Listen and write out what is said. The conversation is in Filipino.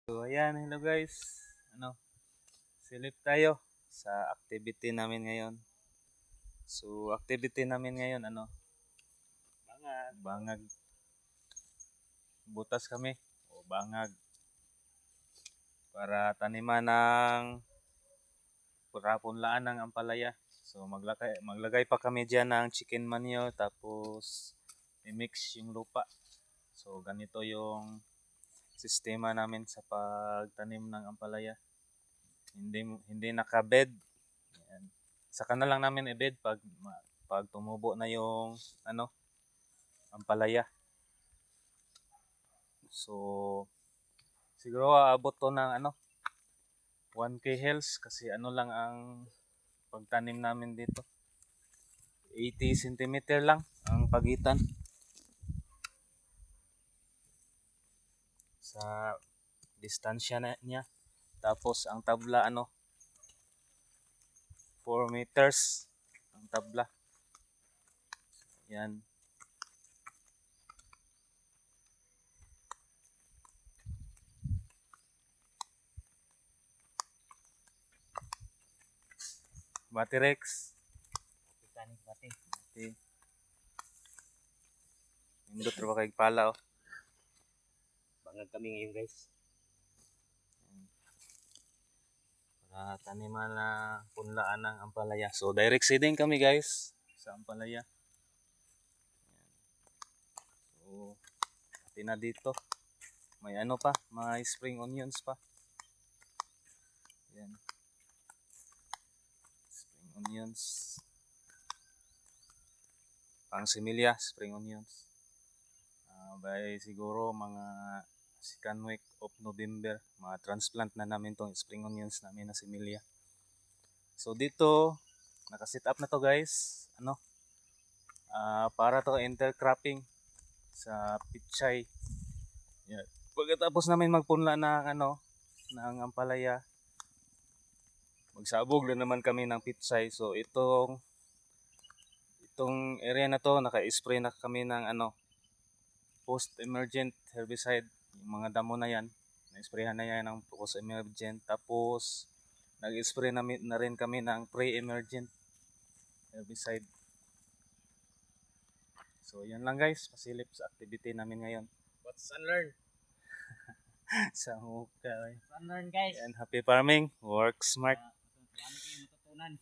So ayan, hello guys. Ano, silip tayo sa activity namin ngayon. So activity namin ngayon bangag. Butas kami o bangag para taniman ng punlaan ng ampalaya. So maglagay pa kami diyan ng chicken manure tapos i-mix yung lupa. So ganito yung sistema namin sa pagtanim ng ampalaya. Hindi nakabed. Ayan. Saka na lang namin i-bed pag tumubo na yung ampalaya. So siguro aabot to ng 1K hells kasi lang ang pagtanim namin dito. 80 centimeter lang ang pagitan sa distansya niya. Tapos ang tabla 4 meters ang tabla. Yan. Bati Rex. Titanic pati. Okay. Indot ra ba kay pala oh. Bangag kami ngayon guys. Para taniman na punlaan ng ampalaya. So direct seeding kami guys sa ampalaya. So pati na dito. May may spring onions pa. Yan. Spring onions. Pang similya, spring onions. By siguro mga second week of November, mga transplant na namin tong spring onions namin na similya. So dito, naka-set up na to guys. Para to intercropping sa pichay. Yeah. Pagkatapos namin magpunla ng ng ampalaya, magsabog na naman kami ng pichay. So itong area na to, naka-spray na kami ng post-emergent herbicide. Yung mga damo na yan, na-sprayhan na yan ng post-emergent. Tapos nag-spray na rin kami ng pre-emergent herbicide. So yan lang guys, pasilip sa activity namin ngayon. What's unlearn? Sa hukay. Unlearn guys. And happy farming, work smart. Marami kayong matutunan.